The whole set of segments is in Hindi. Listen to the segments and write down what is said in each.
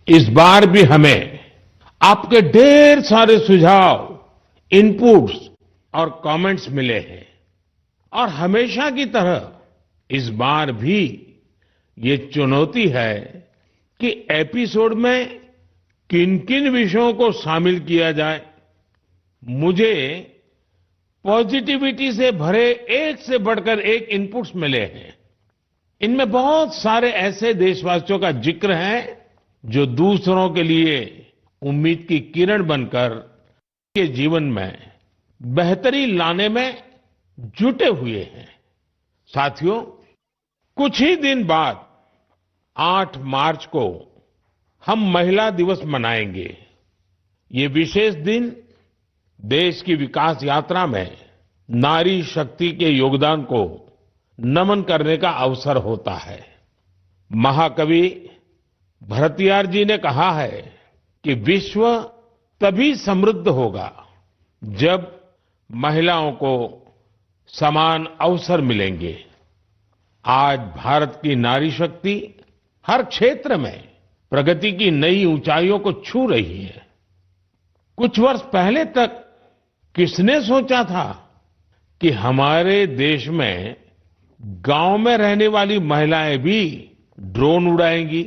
इस बार भी हमें आपके ढेर सारे सुझाव, इनपुट्स और कमेंट्स मिले हैं और हमेशा की तरह इस बार भी ये चुनौती है कि एपिसोड में किन-किन विषयों को शामिल किया जाए। मुझे पॉजिटिविटी से भरे एक से बढ़कर एक इनपुट्स मिले हैं। इनमें बहुत सारे ऐसे देशवासियों का जिक्र है जो दूसरों के लिए उम्मीद की किरण बनकर के जीवन में बेहतरी लाने में जुटे हुए हैं। साथियों, कुछ ही दिन बाद 8 मार्च को हम महिला दिवस मनाएंगे। ये विशेष दिन देश की विकास यात्रा में नारी शक्ति के योगदान को नमन करने का अवसर होता है। महाकवि भरतियार जी ने कहा है कि विश्व तभी समृद्ध होगा जब महिलाओं को समान अवसर मिलेंगे। आज भारत की नारी शक्ति हर क्षेत्र में प्रगति की नई ऊंचाइयों को छू रही है। कुछ वर्ष पहले तक किसने सोचा था कि हमारे देश में गांव में रहने वाली महिलाएं भी ड्रोन उड़ाएंगी,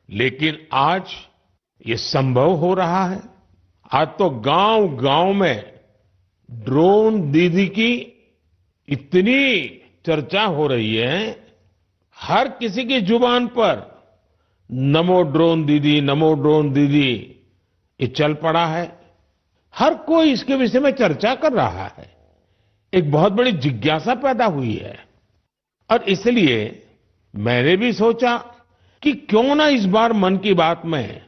लेकिन आज ये संभव हो रहा है। आज तो गांव-गांव में ड्रोन दीदी की इतनी चर्चा हो रही है, हर किसी की जुबान पर नमो ड्रोन दीदी, नमो ड्रोन दीदी ये चल पड़ा है। हर कोई इसके विषय में चर्चा कर रहा है। एक बहुत बड़ी जिज्ञासा पैदा हुई है और इसलिए मैंने भी सोचा कि क्यों ना इस बार मन की बात में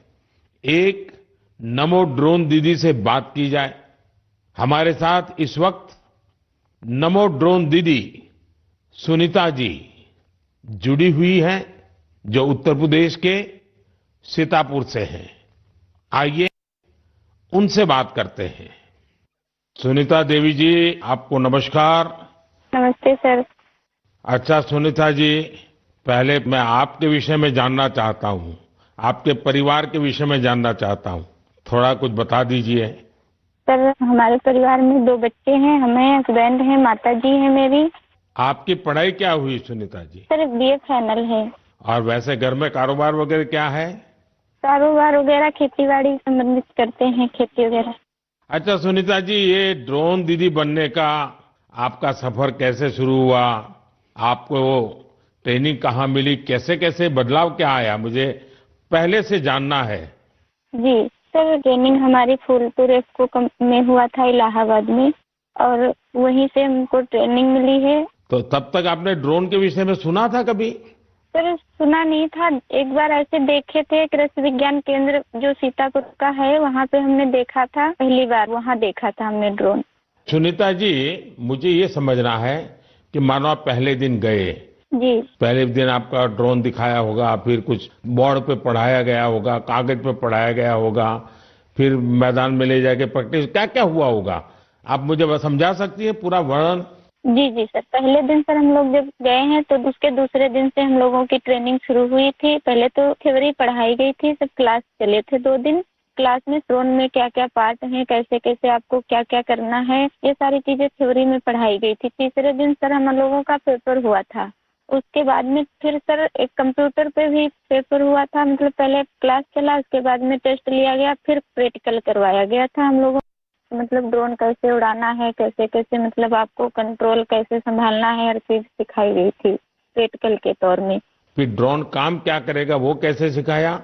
एक नमो ड्रोन दीदी से बात की जाए। हमारे साथ इस वक्त नमो ड्रोन दीदी सुनीता जी जुड़ी हुई हैं, जो उत्तर प्रदेश के सीतापुर से हैं। आइए उनसे बात करते हैं। सुनीता देवी जी, आपको नमस्कार। नमस्ते सर। अच्छा सुनीता जी, पहले मैं आपके विषय में जानना चाहता हूँ, आपके परिवार के विषय में जानना चाहता हूँ। थोड़ा कुछ बता दीजिए। सर, हमारे परिवार में 2 बच्चे हैं, हमें हस्बैंड हैं, माता जी हैं मेरी। आपकी पढ़ाई क्या हुई Sunita ji? Sir BA final है। और वैसे घर में कारोबार वगैरह क्या है? कारोबार वगैरह खेती-बाड़ी संबंधित करते हैं, खेती वगैरह। अच्छा सुनीता जी, ये ड्रोन दीदी बनने का आपका सफर कैसे शुरू हुआ? आपको ट्रेनिंग कहाँ मिली? कैसे कैसे बदलाव क्या आया? मुझे पहले से जानना है। जी सर, ट्रेनिंग हमारी फूलपुर एफको में हुआ था, इलाहाबाद में, और वहीं से हमको ट्रेनिंग मिली है। तो तब तक आपने ड्रोन के विषय में सुना था कभी? सर सुना नहीं था, एक बार ऐसे देखे थे, कृषि विज्ञान केंद्र जो सीतापुर का है वहाँ पे हमने देखा था, पहली बार वहाँ देखा था हमने ड्रोन। सुनीता जी, मुझे ये समझना है कि मानो आप पहले दिन गए, जी पहले दिन आपका ड्रोन दिखाया होगा, फिर कुछ बोर्ड पे पढ़ाया गया होगा, कागज पे पढ़ाया गया होगा, फिर मैदान में ले जाके प्रैक्टिस, क्या क्या हुआ होगा? आप मुझे बस समझा सकती है पूरा वर्णन? जी जी सर, पहले दिन सर हम लोग जब गए हैं तो उसके दूसरे दिन से हम लोगों की ट्रेनिंग शुरू हुई थी। पहले तो थ्योरी पढ़ाई गई थी, सब क्लास चले थे 2 दिन। क्लास में ड्रोन में क्या क्या पार्ट हैं, कैसे कैसे आपको क्या क्या करना है, ये सारी चीजें थ्योरी में पढ़ाई गई थी। तीसरे दिन सर हम लोगों का पेपर हुआ था। उसके बाद में फिर सर एक कंप्यूटर पे भी पेपर हुआ था, मतलब पहले क्लास चला, उसके बाद में टेस्ट लिया गया, फिर प्रैक्टिकल करवाया गया था हम लोगों, मतलब ड्रोन कैसे उड़ाना है, कैसे कैसे मतलब आपको कंट्रोल कैसे संभालना है, हर चीज सिखाई गई थी प्रैक्टिकल के तौर में। फिर ड्रोन काम क्या करेगा वो कैसे सिखाया?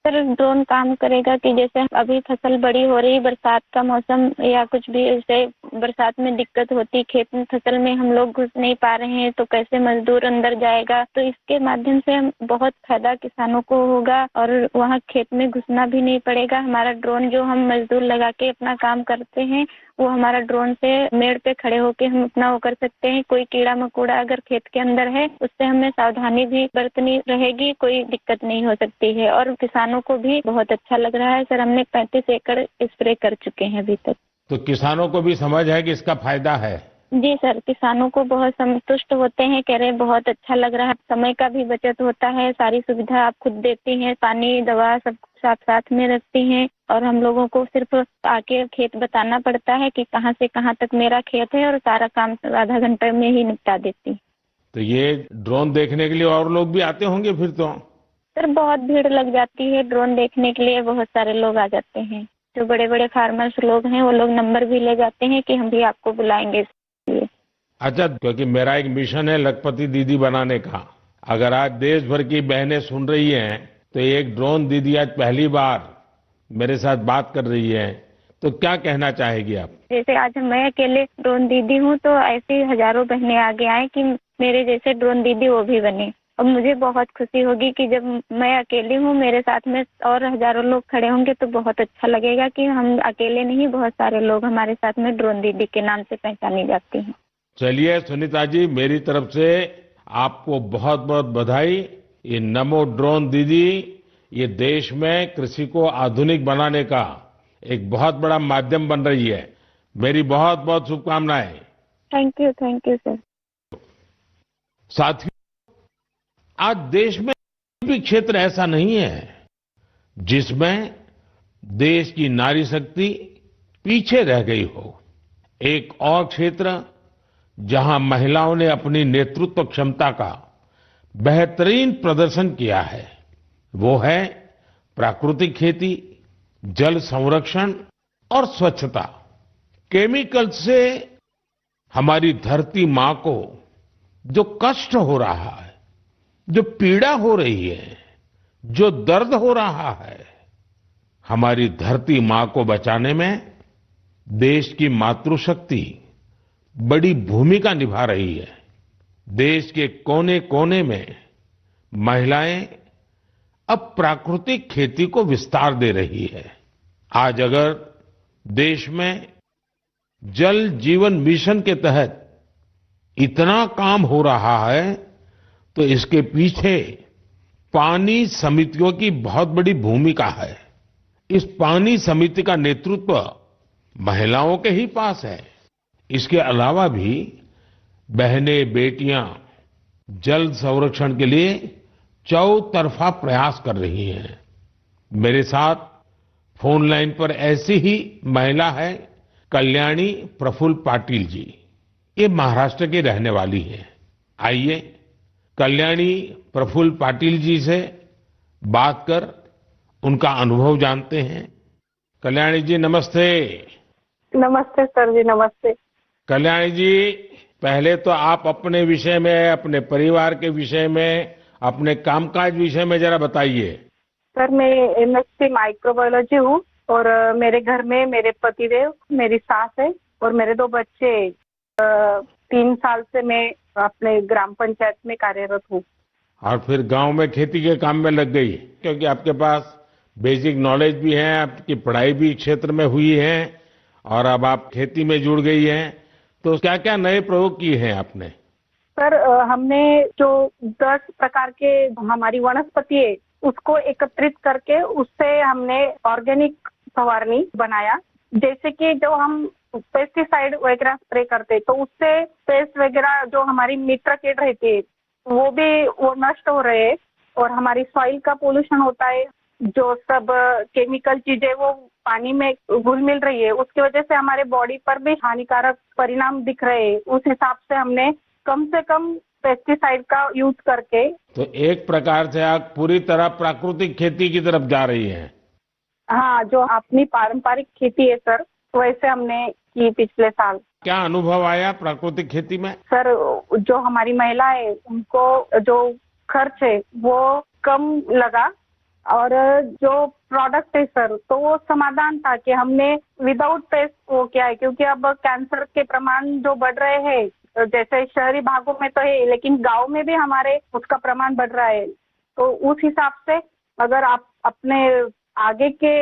सर ड्रोन काम करेगा कि जैसे अभी फसल बड़ी हो रही, बरसात का मौसम या कुछ भी, ऐसे बरसात में दिक्कत होती, खेत में फसल में हम लोग घुस नहीं पा रहे हैं, तो कैसे मजदूर अंदर जाएगा, तो इसके माध्यम से हम बहुत फायदा किसानों को होगा और वहाँ खेत में घुसना भी नहीं पड़ेगा। हमारा ड्रोन जो हम मजदूर लगा के अपना काम करते हैं, वो हमारा ड्रोन से मेड़ पे खड़े होके हम अपना वो कर सकते हैं। कोई कीड़ा मकोड़ा अगर खेत के अंदर है, उससे हमें सावधानी भी बरतनी रहेगी, कोई दिक्कत नहीं हो सकती है। और किसानों को भी बहुत अच्छा लग रहा है सर, हमने 35 एकड़ स्प्रे कर चुके हैं अभी तक। तो किसानों को भी समझ है कि इसका फायदा है? जी सर, किसानों को बहुत संतुष्ट होते हैं, कह रहे हैं बहुत अच्छा लग रहा है, समय का भी बचत होता है, सारी सुविधा आप खुद देती हैं, पानी दवा सब साथ साथ में रखती हैं और हम लोगों को सिर्फ आके खेत बताना पड़ता है कि कहाँ से कहाँ तक मेरा खेत है और सारा काम आधा घंटे में ही निपटा देती। तो ये ड्रोन देखने के लिए और लोग भी आते होंगे फिर तो? सर बहुत भीड़ लग जाती है, ड्रोन देखने के लिए बहुत सारे लोग आ जाते हैं। जो बड़े बड़े फार्मर्स लोग हैं वो लोग नंबर भी ले जाते हैं कि हम भी आपको बुलाएंगे इसलिए। अच्छा, क्योंकि मेरा एक मिशन है लखपति दीदी बनाने का। अगर आज देश भर की बहनें सुन रही हैं तो एक ड्रोन दीदी आज पहली बार मेरे साथ बात कर रही है, तो क्या कहना चाहेगी आप? जैसे आज मैं अकेले ड्रोन दीदी हूँ तो ऐसी हजारों बहनें आगे आए कि मेरे जैसे ड्रोन दीदी वो भी बने और मुझे बहुत खुशी होगी कि जब मैं अकेली हूँ मेरे साथ में और हजारों लोग खड़े होंगे तो बहुत अच्छा लगेगा कि हम अकेले नहीं, बहुत सारे लोग हमारे साथ में ड्रोन दीदी के नाम से पहचानी जाती हैं। चलिए सुनीता जी, मेरी तरफ से आपको बहुत बहुत बधाई। ये नमो ड्रोन दीदी ये देश में कृषि को आधुनिक बनाने का एक बहुत बड़ा माध्यम बन रही है। मेरी बहुत बहुत शुभकामनाएं। Thank you sir. साथियों, आज देश में कोई भी क्षेत्र ऐसा नहीं है जिसमें देश की नारी शक्ति पीछे रह गई हो। एक और क्षेत्र जहां महिलाओं ने अपनी नेतृत्व क्षमता का बेहतरीन प्रदर्शन किया है वो है प्राकृतिक खेती, जल संरक्षण और स्वच्छता। केमिकल से हमारी धरती मां को जो कष्ट हो रहा है, जो पीड़ा हो रही है, जो दर्द हो रहा है, हमारी धरती मां को बचाने में देश की मातृशक्ति बड़ी भूमिका निभा रही है। देश के कोने कोने में महिलाएं अब प्राकृतिक खेती को विस्तार दे रही है। आज अगर देश में जल जीवन मिशन के तहत इतना काम हो रहा है तो इसके पीछे पानी समितियों की बहुत बड़ी भूमिका है। इस पानी समिति का नेतृत्व महिलाओं के ही पास है। इसके अलावा भी बहनें बेटियां जल संरक्षण के लिए चौतरफा प्रयास कर रही हैं। मेरे साथ फोन लाइन पर ऐसी ही महिला है कल्याणी प्रफुल्ल पाटिल जी। ये महाराष्ट्र की रहने वाली है। आइए कल्याणी प्रफुल्ल पाटिल जी से बात कर उनका अनुभव जानते हैं। कल्याणी जी नमस्ते। नमस्ते सर जी, नमस्ते। कल्याणी जी, पहले तो आप अपने विषय में, अपने परिवार के विषय में, अपने कामकाज विषय में जरा बताइए। सर मैं एमएससी माइक्रोबायोलॉजी हूँ और मेरे घर में मेरे पतिदेव, मेरी सास है और मेरे 2 बच्चे। 3 साल से मैं अपने ग्राम पंचायत में कार्यरत हूँ। और फिर गांव में खेती के काम में लग गई क्योंकि आपके पास बेसिक नॉलेज भी है, आपकी पढ़ाई भी क्षेत्र में हुई है और अब आप खेती में जुड़ गई हैं। तो क्या क्या नए प्रयोग किए हैं आपने? सर हमने जो 10 प्रकार के हमारी वनस्पति है उसको एकत्रित करके उससे हमने ऑर्गेनिक फवारनी बनाया। जैसे कि जो हम पेस्टिसाइड वगैरह स्प्रे करते तो उससे पेस्ट वगैरह जो हमारी मित्र कीट रहती है वो नष्ट हो रहे हैं और हमारी सॉइल का पोल्यूशन होता है। जो सब केमिकल चीजें वो पानी में घुल मिल रही है उसकी वजह से हमारे बॉडी पर भी हानिकारक परिणाम दिख रहे हैं। उस हिसाब से हमने कम से कम पेस्टिसाइड का यूज करके। तो एक प्रकार से आप पूरी तरह प्राकृतिक खेती की तरफ जा रही हैं। हाँ, जो अपनी पारंपरिक खेती है सर वैसे हमने की पिछले साल। क्या अनुभव आया प्राकृतिक खेती में? सर जो हमारी महिला है उनको जो खर्च है वो कम लगा और जो प्रोडक्ट है सर तो वो समाधान था कि हमने विदाउट पेस्ट वो किया है। क्योंकि अब कैंसर के प्रमाण जो बढ़ रहे हैं जैसे शहरी भागों में तो है लेकिन गांव में भी हमारे उसका प्रमाण बढ़ रहा है। तो उस हिसाब से अगर आप अपने आगे के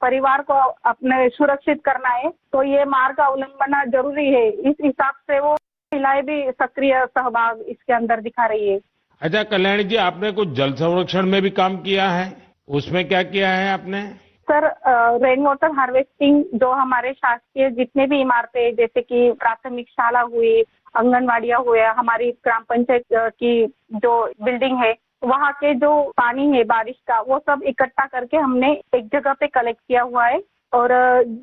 परिवार को अपने सुरक्षित करना है तो ये मार्ग अवलंबना जरूरी है। इस हिसाब से वो महिलाएं भी सक्रिय सहभाग इसके अंदर दिखा रही है। अच्छा कल्याणी जी, आपने कुछ जल संरक्षण में भी काम किया है, उसमें क्या किया है आपने? सर रेन वाटर हार्वेस्टिंग जो हमारे शासकीय जितने भी इमारतें जैसे कि प्राथमिक शाला हुई, आंगनवाड़ियाँ हुए, हमारी ग्राम पंचायत की जो बिल्डिंग है, वहाँ के जो पानी है बारिश का वो सब इकट्ठा करके हमने एक जगह पे कलेक्ट किया हुआ है। और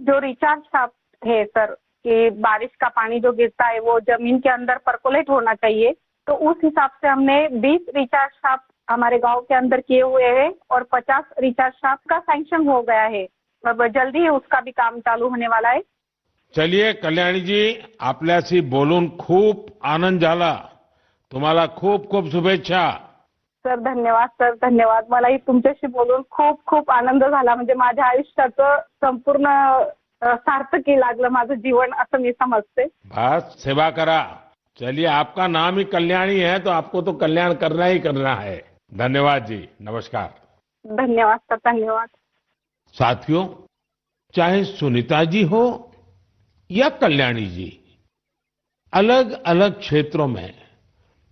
जो रिचार्ज शाफ्ट है सर कि बारिश का पानी जो गिरता है वो जमीन के अंदर परकोलेट होना चाहिए, तो उस हिसाब से हमने 20 रिचार्ज शाफ्ट हमारे गांव के अंदर किए हुए हैं और 50 रिचार्ज शाफ्ट का सैंक्शन हो गया है। अब जल्दी ही उसका भी काम चालू होने वाला है। चलिए कल्याणी जी, आपल्याशी बोलून खूप आनंद झाला. तुम्हाला खूप खूप शुभेच्छा. सर धन्यवाद, सर धन्यवाद. मलाही तुमच्याशी बोलून खूप खूप आनंद झाला. म्हणजे माझ्या आयुष्याचं संपूर्ण सार्थकी लागलं माझं जीवन असं मी समजते. बस सेवा करा. चलिए, आपका नाम ही कल्याणी है तो आपको तो कल्याण करना ही करना है. धन्यवाद जी. नमस्कार. धन्यवाद सर, धन्यवाद. साथियों, चाहे सुनीता जी हो या कल्याणी जी, अलग अलग क्षेत्रों में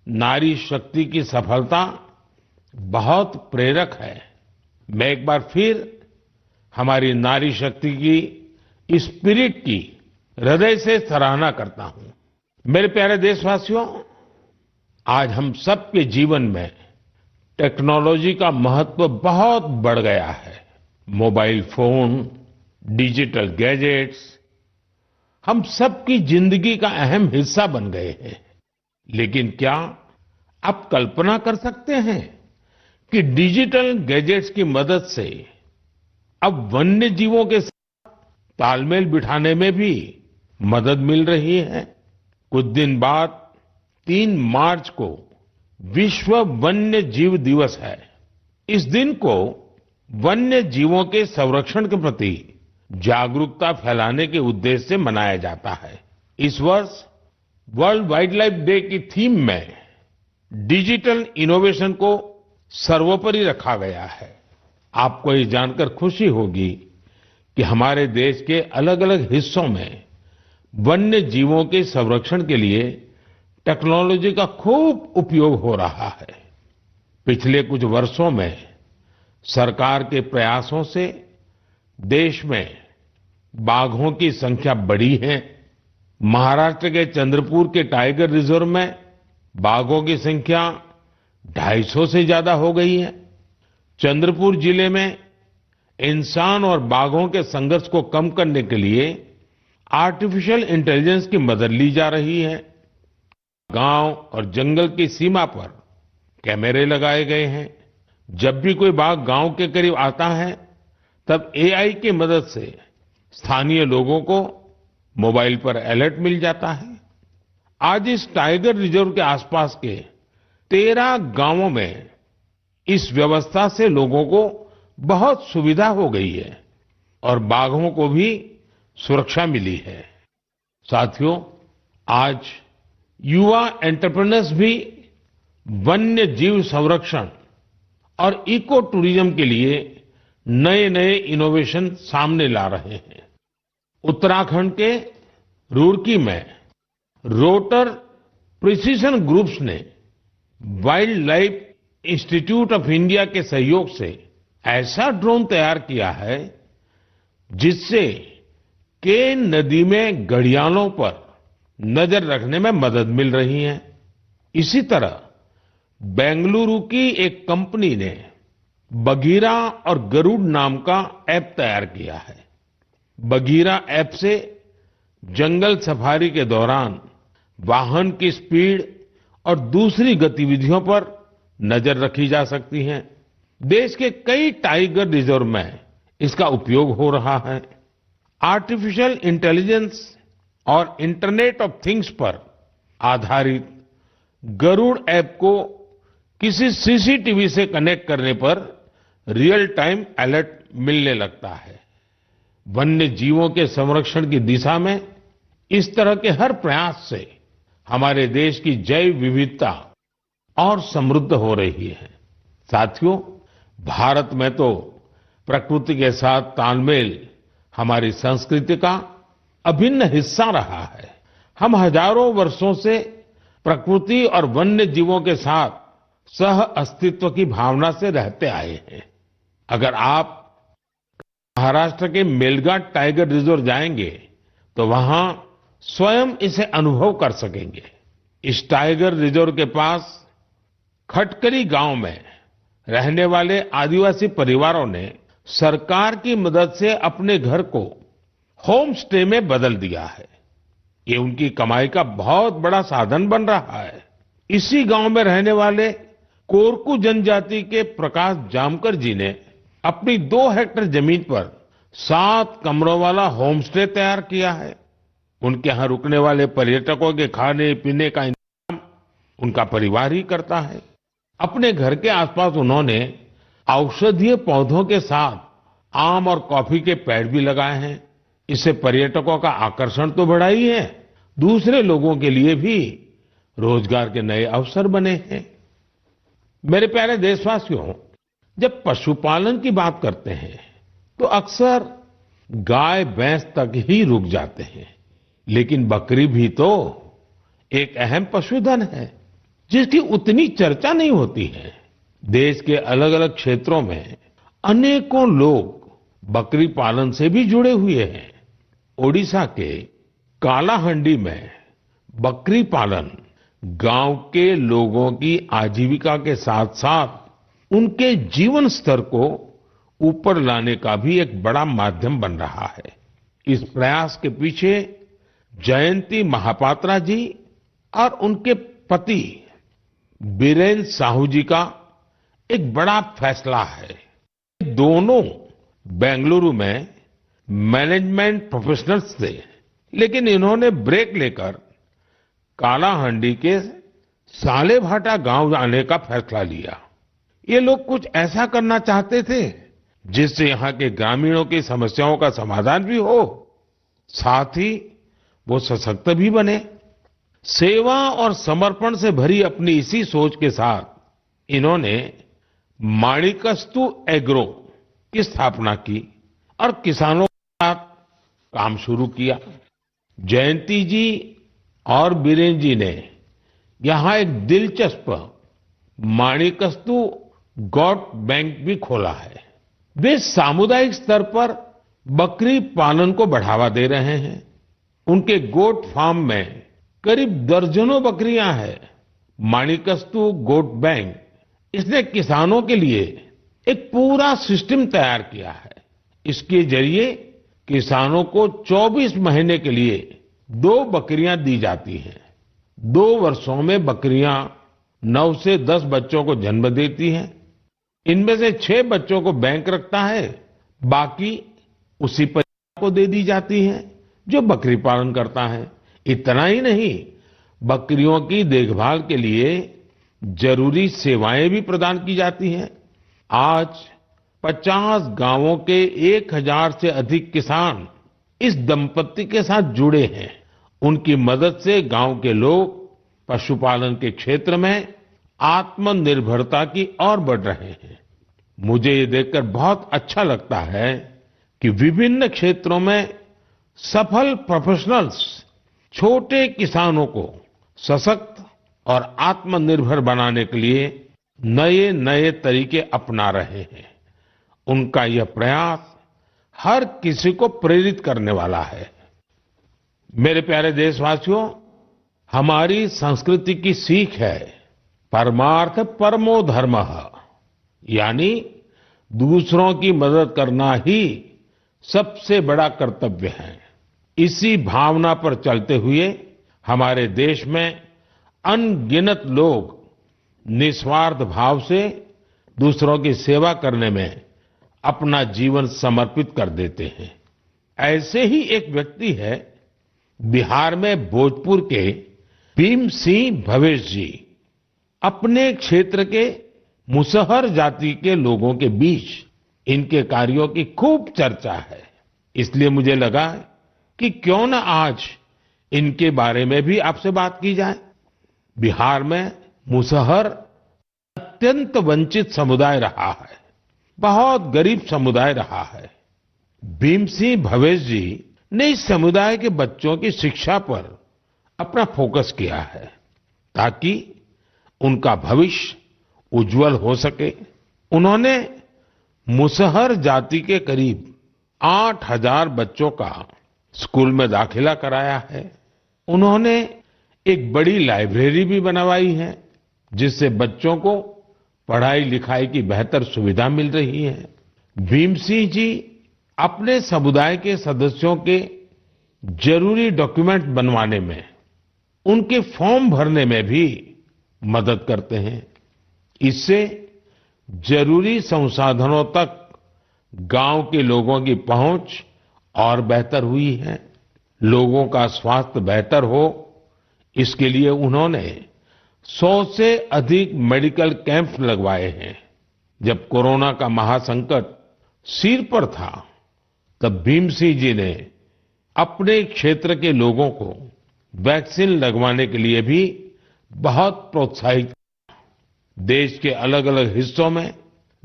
नारी शक्ति की सफलता बहुत प्रेरक है. मैं एक बार फिर हमारी नारी शक्ति की इस स्पिरिट की हृदय से सराहना करता हूं. मेरे प्यारे देशवासियों, आज हम सबके जीवन में टेक्नोलॉजी का महत्व बहुत बढ़ गया है. मोबाइल फोन, डिजिटल गैजेट्स हम सबकी जिंदगी का अहम हिस्सा बन गए हैं. लेकिन क्या आप कल्पना कर सकते हैं कि डिजिटल गैजेट्स की मदद से अब वन्य जीवों के साथ तालमेल बिठाने में भी मदद मिल रही है. कुछ दिन बाद 3 मार्च को विश्व वन्य जीव दिवस है. इस दिन को वन्य जीवों के संरक्षण के प्रति जागरूकता फैलाने के उद्देश्य से मनाया जाता है. इस वर्ष वर्ल्ड वाइल्ड लाइफ डे की थीम में डिजिटल इनोवेशन को सर्वोपरि रखा गया है. आपको ये जानकर खुशी होगी कि हमारे देश के अलग अलग हिस्सों में वन्य जीवों के संरक्षण के लिए टेक्नोलॉजी का खूब उपयोग हो रहा है. पिछले कुछ वर्षों में सरकार के प्रयासों से देश में बाघों की संख्या बढ़ी है. महाराष्ट्र के चंद्रपुर के टाइगर रिजर्व में बाघों की संख्या 250 से ज्यादा हो गई है. चंद्रपुर जिले में इंसान और बाघों के संघर्ष को कम करने के लिए आर्टिफिशियल इंटेलिजेंस की मदद ली जा रही है. गांव और जंगल की सीमा पर कैमरे लगाए गए हैं. जब भी कोई बाघ गांव के करीब आता है तब एआई की मदद से स्थानीय लोगों को मोबाइल पर अलर्ट मिल जाता है. आज इस टाइगर रिजर्व के आसपास के 13 गांवों में इस व्यवस्था से लोगों को बहुत सुविधा हो गई है और बाघों को भी सुरक्षा मिली है. साथियों, आज युवा एंटरप्रेन्योर्स भी वन्य जीव संरक्षण और इको टूरिज्म के लिए नए नए इनोवेशन सामने ला रहे हैं. उत्तराखंड के रुड़की में रोटर प्रिसिशन ग्रुप्स ने wild life institute of India के सहयोग से ऐसा ड्रोन तैयार किया है जिससे केन नदी में घड़ियालों पर नजर रखने में मदद मिल रही है. इसी तरह बेंगलुरु की एक कंपनी ने बघीरा और गरुड़ नाम का ऐप तैयार किया है. बघीरा ऐप से जंगल सफारी के दौरान वाहन की स्पीड और दूसरी गतिविधियों पर नजर रखी जा सकती है. देश के कई टाइगर रिजर्व में इसका उपयोग हो रहा है. आर्टिफिशियल इंटेलिजेंस और इंटरनेट ऑफ थिंग्स पर आधारित गरुड़ ऐप को किसी सीसीटीवी से कनेक्ट करने पर रियल टाइम अलर्ट मिलने लगता है. वन्य जीवों के संरक्षण की दिशा में इस तरह के हर प्रयास से हमारे देश की जैव विविधता और समृद्ध हो रही है. साथियों, भारत में तो प्रकृति के साथ तालमेल हमारी संस्कृति का अभिन्न हिस्सा रहा है. हम हजारों वर्षों से प्रकृति और वन्य जीवों के साथ सह अस्तित्व की भावना से रहते आए हैं. अगर आप महाराष्ट्र के मेलघाट टाइगर रिजर्व जाएंगे तो वहां स्वयं इसे अनुभव कर सकेंगे। इस टाइगर रिजर्व के पास खटकली गांव में रहने वाले आदिवासी परिवारों ने सरकार की मदद से अपने घर को होम स्टे में बदल दिया है। ये उनकी कमाई का बहुत बड़ा साधन बन रहा है। इसी गांव में रहने वाले कोरकू जनजाति के प्रकाश जामकर जी ने अपनी 2 हेक्टेयर जमीन पर 7 कमरों वाला होम स्टे तैयार किया है। उनके यहाँ रुकने वाले पर्यटकों के खाने पीने का इंतजाम उनका परिवार ही करता है। अपने घर के आसपास उन्होंने औषधीय पौधों के साथ आम और कॉफी के पेड़ भी लगाए हैं। इससे पर्यटकों का आकर्षण तो बढ़ा ही है, दूसरे लोगों के लिए भी रोजगार के नए अवसर बने हैं। मेरे प्यारे देशवासियों, जब पशुपालन की बात करते हैं तो अक्सर गाय भैंस तक ही रुक जाते हैं, लेकिन बकरी भी तो एक अहम पशुधन है जिसकी उतनी चर्चा नहीं होती है। देश के अलग अलग क्षेत्रों में अनेकों लोग बकरी पालन से भी जुड़े हुए हैं। ओडिशा के कालाहांडी में बकरी पालन गांव के लोगों की आजीविका के साथ साथ उनके जीवन स्तर को ऊपर लाने का भी एक बड़ा माध्यम बन रहा है। इस प्रयास के पीछे जयंती महापात्रा जी और उनके पति बीरेन साहू जी का एक बड़ा फैसला है। दोनों बेंगलुरु में मैनेजमेंट प्रोफेशनल्स थे, लेकिन इन्होंने ब्रेक लेकर कालाहांडी के सालेभाटा गांव आने का फैसला लिया। ये लोग कुछ ऐसा करना चाहते थे जिससे यहाँ के ग्रामीणों की समस्याओं का समाधान भी हो, साथ ही वो सशक्त भी बने। सेवा और समर्पण से भरी अपनी इसी सोच के साथ इन्होंने माणिकस्तु एग्रो की स्थापना की और किसानों के साथ काम शुरू किया। जयंती जी और बीरेन जी ने यहाँ एक दिलचस्प माणिकस्तु गोट बैंक भी खोला है। वे सामुदायिक स्तर पर बकरी पालन को बढ़ावा दे रहे हैं। उनके गोट फार्म में करीब दर्जनों बकरियां हैं। माणिकस्तु गोट बैंक इसने किसानों के लिए एक पूरा सिस्टम तैयार किया है। इसके जरिए किसानों को 24 महीने के लिए 2 बकरियां दी जाती हैं। 2 वर्षों में बकरियां 9 से 10 बच्चों को जन्म देती हैं। इनमें से 6 बच्चों को बैंक रखता है, बाकी उसी परिवार को दे दी जाती हैं जो बकरी पालन करता है। इतना ही नहीं, बकरियों की देखभाल के लिए जरूरी सेवाएं भी प्रदान की जाती हैं। आज 50 गांवों के 1000 से अधिक किसान इस दंपत्ति के साथ जुड़े हैं। उनकी मदद से गांव के लोग पशुपालन के क्षेत्र में आत्मनिर्भरता की ओर बढ़ रहे हैं। मुझे ये देखकर बहुत अच्छा लगता है कि विभिन्न क्षेत्रों में सफल प्रोफेशनल्स छोटे किसानों को सशक्त और आत्मनिर्भर बनाने के लिए नए नए तरीके अपना रहे हैं। उनका यह प्रयास हर किसी को प्रेरित करने वाला है। मेरे प्यारे देशवासियों, हमारी संस्कृति की सीख है परमार्थ परमो धर्मः, यानी दूसरों की मदद करना ही सबसे बड़ा कर्तव्य है। इसी भावना पर चलते हुए हमारे देश में अनगिनत लोग निस्वार्थ भाव से दूसरों की सेवा करने में अपना जीवन समर्पित कर देते हैं। ऐसे ही एक व्यक्ति है बिहार में भोजपुर के भीम सिंह भवेश जी। अपने क्षेत्र के मुसहर जाति के लोगों के बीच इनके कार्यों की खूब चर्चा है, इसलिए मुझे लगा कि क्यों न आज इनके बारे में भी आपसे बात की जाए। बिहार में मुसहर अत्यंत वंचित समुदाय रहा है, बहुत गरीब समुदाय रहा है। भीम सिंह भवेश जी ने इस समुदाय के बच्चों की शिक्षा पर अपना फोकस किया है ताकि उनका भविष्य उज्जवल हो सके। उन्होंने मुसहर जाति के करीब 8,000 बच्चों का स्कूल में दाखिला कराया है। उन्होंने एक बड़ी लाइब्रेरी भी बनवाई है, जिससे बच्चों को पढ़ाई लिखाई की बेहतर सुविधा मिल रही है। भीम सिंह जी अपने समुदाय के सदस्यों के जरूरी डॉक्यूमेंट बनवाने में, उनके फॉर्म भरने में भी मदद करते हैं। इससे जरूरी संसाधनों तक गांव के लोगों की पहुंच और बेहतर हुई है। लोगों का स्वास्थ्य बेहतर हो, इसके लिए उन्होंने 100 से अधिक मेडिकल कैंप लगवाए हैं। जब कोरोना का महासंकट सिर पर था, तब भीम सिंह जी ने अपने क्षेत्र के लोगों को वैक्सीन लगवाने के लिए भी बहुत प्रोत्साहित किया। देश के अलग अलग हिस्सों में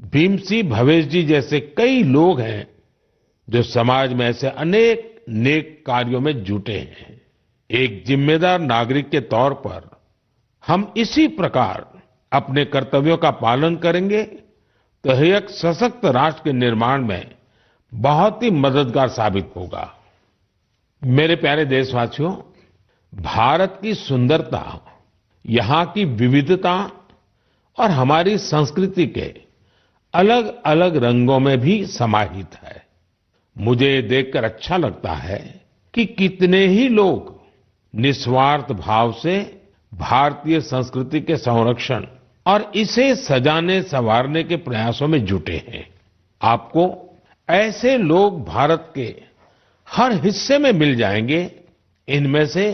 भीम सिंह भवेश जी जैसे कई लोग हैं जो समाज में ऐसे अनेक नेक कार्यों में जुटे हैं। एक जिम्मेदार नागरिक के तौर पर हम इसी प्रकार अपने कर्तव्यों का पालन करेंगे तो यह एक सशक्त राष्ट्र के निर्माण में बहुत ही मददगार साबित होगा। मेरे प्यारे देशवासियों, भारत की सुंदरता यहाँ की विविधता और हमारी संस्कृति के अलग अलग रंगों में भी समाहित है। मुझे ये देखकर अच्छा लगता है कि कितने ही लोग निस्वार्थ भाव से भारतीय संस्कृति के संरक्षण और इसे सजाने संवारने के प्रयासों में जुटे हैं। आपको ऐसे लोग भारत के हर हिस्से में मिल जाएंगे। इनमें से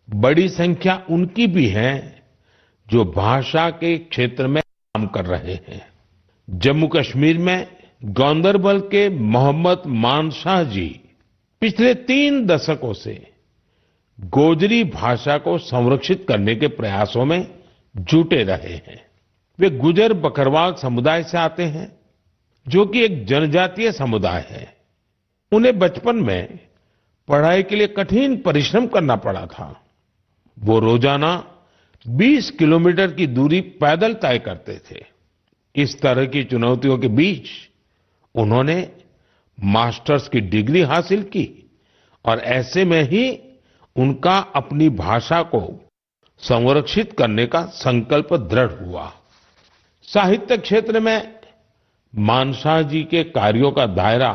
बड़ी संख्या उनकी भी है जो भाषा के क्षेत्र में काम कर रहे हैं। जम्मू कश्मीर में गांदरबल के मोहम्मद मानशाह जी पिछले 3 दशकों से गोजरी भाषा को संरक्षित करने के प्रयासों में जुटे रहे हैं। वे गुजर बकरवाल समुदाय से आते हैं, जो कि एक जनजातीय समुदाय है। उन्हें बचपन में पढ़ाई के लिए कठिन परिश्रम करना पड़ा था। वो रोजाना 20 किलोमीटर की दूरी पैदल तय करते थे। इस तरह की चुनौतियों के बीच उन्होंने मास्टर्स की डिग्री हासिल की और ऐसे में ही उनका अपनी भाषा को संरक्षित करने का संकल्प दृढ़ हुआ। साहित्य क्षेत्र में मानशाह जी के कार्यों का दायरा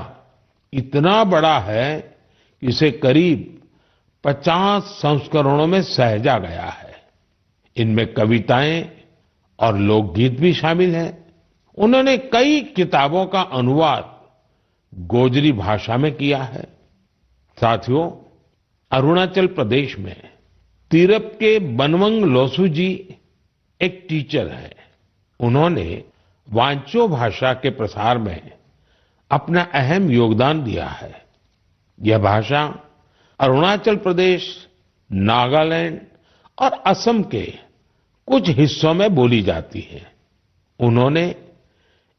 इतना बड़ा है कि इसे करीब 50 संस्करणों में सहेजा गया है। इनमें कविताएं और लोकगीत भी शामिल हैं। उन्होंने कई किताबों का अनुवाद गोजरी भाषा में किया है। साथियों, अरुणाचल प्रदेश में तिरप के बनवंग लोसू जी एक टीचर हैं। उन्होंने वांचो भाषा के प्रसार में अपना अहम योगदान दिया है। यह भाषा अरुणाचल प्रदेश, नागालैंड और असम के कुछ हिस्सों में बोली जाती है। उन्होंने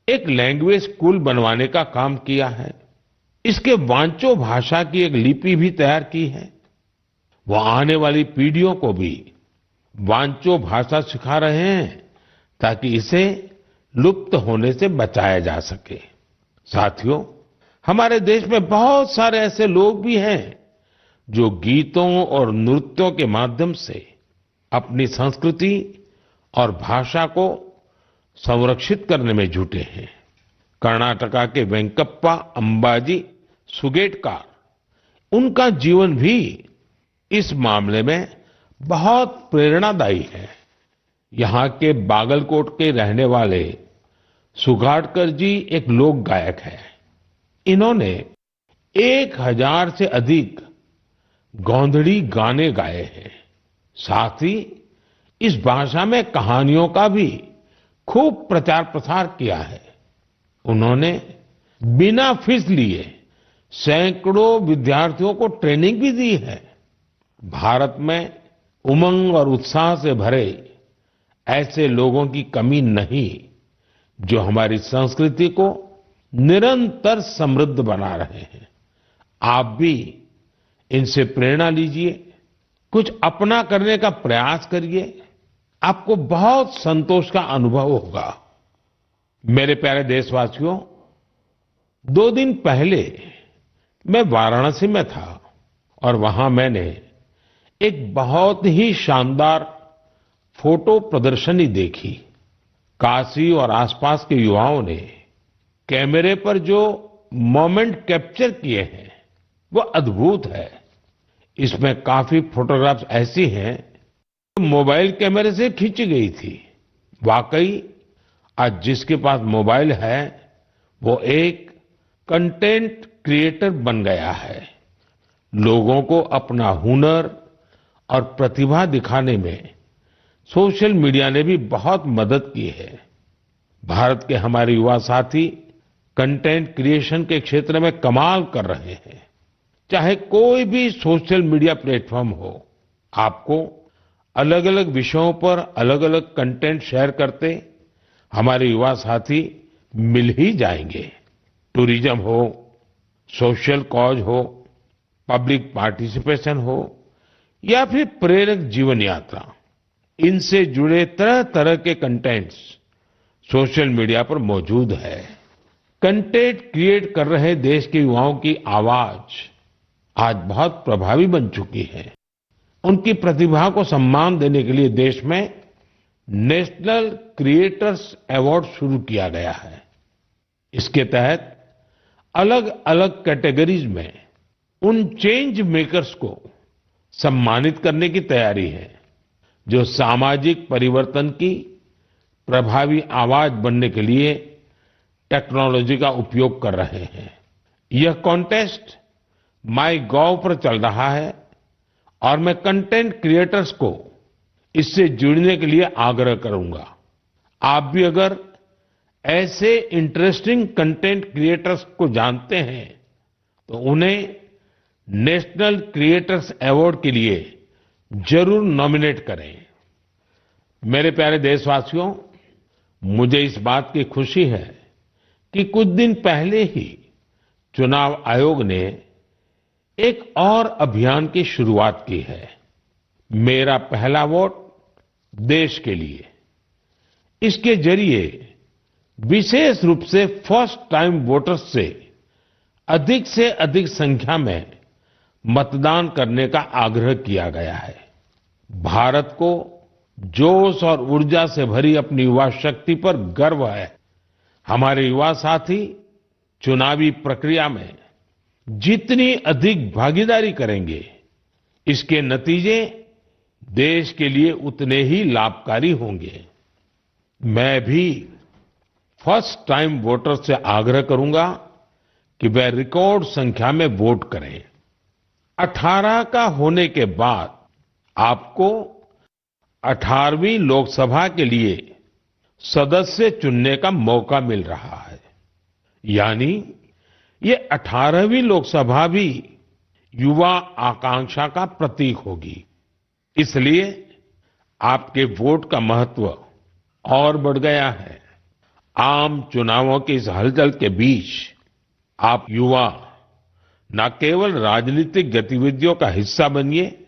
एक लैंग्वेज स्कूल बनवाने का काम किया है। इसके वांचो भाषा की एक लिपि भी तैयार की है। वो आने वाली पीढ़ियों को भी वांचो भाषा सिखा रहे हैं ताकि इसे लुप्त होने से बचाया जा सके। साथियों, हमारे देश में बहुत सारे ऐसे लोग भी हैं जो गीतों और नृत्यों के माध्यम से अपनी संस्कृति और भाषा को संरक्षित करने में जुटे हैं। कर्नाटका के वेंकप्पा अंबाजी सुगेटकार, उनका जीवन भी इस मामले में बहुत प्रेरणादायी है। यहाँ के बागलकोट के रहने वाले सुगाटकर जी एक लोक गायक हैं। इन्होंने 1000 से अधिक गोंधड़ी गाने गाए हैं। साथ ही इस भाषा में कहानियों का भी खूब प्रचार प्रसार किया है। उन्होंने बिना फीस लिए सैकड़ों विद्यार्थियों को ट्रेनिंग भी दी है। भारत में उमंग और उत्साह से भरे ऐसे लोगों की कमी नहीं जो हमारी संस्कृति को निरंतर समृद्ध बना रहे हैं। आप भी इनसे प्रेरणा लीजिए, कुछ अपना करने का प्रयास करिए। आपको बहुत संतोष का अनुभव होगा। मेरे प्यारे देशवासियों, 2 दिन पहले मैं वाराणसी में था और वहां मैंने एक बहुत ही शानदार फोटो प्रदर्शनी देखी। काशी और आसपास के युवाओं ने कैमरे पर जो मोमेंट कैप्चर किए हैं वो अद्भुत है। इसमें काफी फोटोग्राफ्स ऐसी हैं जो मोबाइल कैमरे से खींची गई थी। वाकई आज जिसके पास मोबाइल है वो एक कंटेंट क्रिएटर बन गया है। लोगों को अपना हुनर और प्रतिभा दिखाने में सोशल मीडिया ने भी बहुत मदद की है। भारत के हमारे युवा साथी कंटेंट क्रिएशन के क्षेत्र में कमाल कर रहे हैं। चाहे कोई भी सोशल मीडिया प्लेटफॉर्म हो, आपको अलग अलग विषयों पर अलग अलग कंटेंट शेयर करते हमारे युवा साथी मिल ही जाएंगे। टूरिज्म हो, सोशल कॉज हो, पब्लिक पार्टिसिपेशन हो या फिर प्रेरक जीवन यात्रा, इनसे जुड़े तरह तरह के कंटेंट्स सोशल मीडिया पर मौजूद है। कंटेंट क्रिएट कर रहे देश के युवाओं की आवाज आज बहुत प्रभावी बन चुकी है। उनकी प्रतिभा को सम्मान देने के लिए देश में नेशनल क्रिएटर्स अवार्ड शुरू किया गया है। इसके तहत अलग अलग कैटेगरीज में उन चेंज मेकर्स को सम्मानित करने की तैयारी है जो सामाजिक परिवर्तन की प्रभावी आवाज बनने के लिए टेक्नोलॉजी का उपयोग कर रहे हैं। यह कॉन्टेस्ट माईगोव पर चल रहा है और मैं कंटेंट क्रिएटर्स को इससे जुड़ने के लिए आग्रह करूंगा। आप भी अगर ऐसे इंटरेस्टिंग कंटेंट क्रिएटर्स को जानते हैं तो उन्हें नेशनल क्रिएटर्स अवार्ड के लिए जरूर नॉमिनेट करें। मेरे प्यारे देशवासियों, मुझे इस बात की खुशी है कि कुछ दिन पहले ही चुनाव आयोग ने एक और अभियान की शुरुआत की है, मेरा पहला वोट देश के लिए। इसके जरिए विशेष रूप से फर्स्ट टाइम वोटर्स से अधिक संख्या में मतदान करने का आग्रह किया गया है। भारत को जोश और ऊर्जा से भरी अपनी युवा शक्ति पर गर्व है। हमारे युवा साथी चुनावी प्रक्रिया में जितनी अधिक भागीदारी करेंगे, इसके नतीजे देश के लिए उतने ही लाभकारी होंगे। मैं भी फर्स्ट टाइम वोटर्स से आग्रह करूंगा कि वे रिकॉर्ड संख्या में वोट करें। 18 का होने के बाद आपको 18वीं लोकसभा के लिए सदस्य चुनने का मौका मिल रहा है। यानी ये 18वीं लोकसभा भी युवा आकांक्षा का प्रतीक होगी। इसलिए आपके वोट का महत्व और बढ़ गया है। आम चुनावों की इस हलचल के बीच आप युवा न केवल राजनीतिक गतिविधियों का हिस्सा बनिए,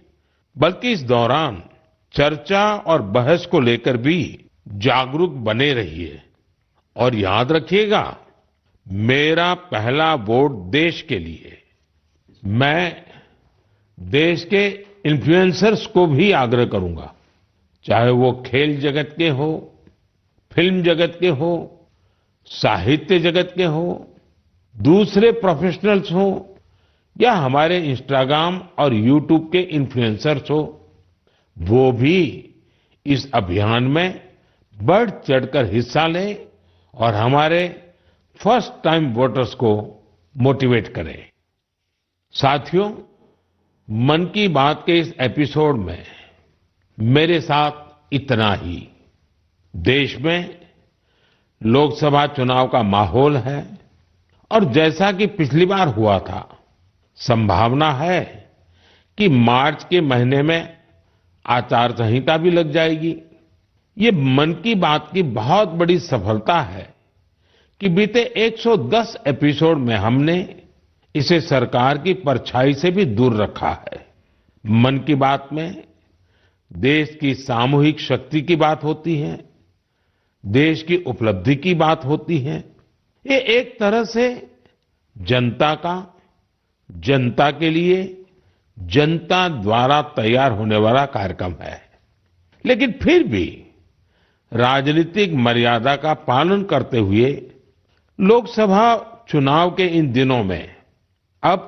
बल्कि इस दौरान चर्चा और बहस को लेकर भी जागरूक बने रहिए। और याद रखिएगा, मेरा पहला वोट देश के लिए। मैं देश के इन्फ्लुएंसर्स को भी आग्रह करूंगा, चाहे वो खेल जगत के हो, फिल्म जगत के हो, साहित्य जगत के हो, दूसरे प्रोफेशनल्स हो या हमारे इंस्टाग्राम और यूट्यूब के इन्फ्लुएंसर्स हो, वो भी इस अभियान में बढ़ चढ़कर हिस्सा लें और हमारे फर्स्ट टाइम वोटर्स को मोटिवेट करें। साथियों, मन की बात के इस एपिसोड में मेरे साथ इतना ही। देश में लोकसभा चुनाव का माहौल है और जैसा कि पिछली बार हुआ था, संभावना है कि मार्च के महीने में आचार संहिता भी लग जाएगी। ये मन की बात की बहुत बड़ी सफलता है कि बीते 110 एपिसोड में हमने इसे सरकार की परछाई से भी दूर रखा है। मन की बात में देश की सामूहिक शक्ति की बात होती है, देश की उपलब्धि की बात होती है। ये एक तरह से जनता का, जनता के लिए जनता द्वारा तैयार होने वाला कार्यक्रम है। लेकिन फिर भी राजनीतिक मर्यादा का पालन करते हुए लोकसभा चुनाव के इन दिनों में अब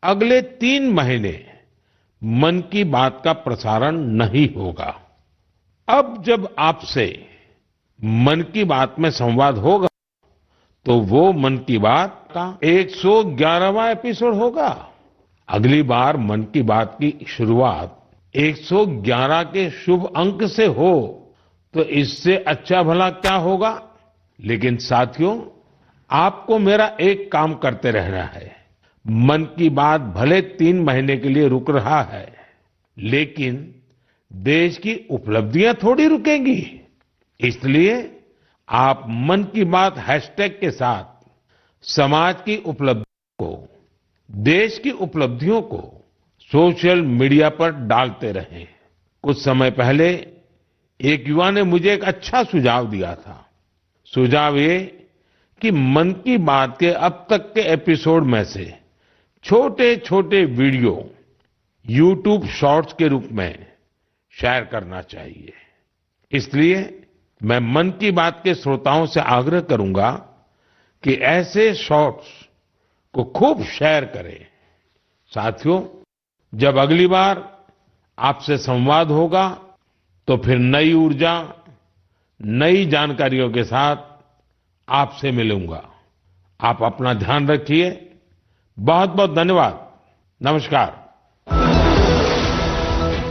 अगले 3 महीने मन की बात का प्रसारण नहीं होगा। अब जब आपसे मन की बात में संवाद होगा तो वो मन की बात का 111वां एपिसोड होगा। अगली बार मन की बात की शुरुआत 111 के शुभ अंक से हो तो इससे अच्छा भला क्या होगा। लेकिन साथियों, आपको मेरा एक काम करते रहना है। मन की बात भले 3 महीने के लिए रुक रहा है, लेकिन देश की उपलब्धियां थोड़ी रुकेंगी। इसलिए आप मन की बात हैशटैग के साथ समाज की उपलब्धियों को, देश की उपलब्धियों को सोशल मीडिया पर डालते रहें। कुछ समय पहले एक युवा ने मुझे एक अच्छा सुझाव दिया था। सुझाव ये कि मन की बात के अब तक के एपिसोड में से छोटे छोटे वीडियो YouTube शॉर्ट्स के रूप में शेयर करना चाहिए। इसलिए मैं मन की बात के श्रोताओं से आग्रह करूंगा कि ऐसे शॉर्ट्स को खूब शेयर करें। साथियों, जब अगली बार आपसे संवाद होगा तो फिर नई ऊर्जा, नई जानकारियों के साथ आपसे मिलूंगा। आप अपना ध्यान रखिए। बहुत बहुत धन्यवाद। नमस्कार।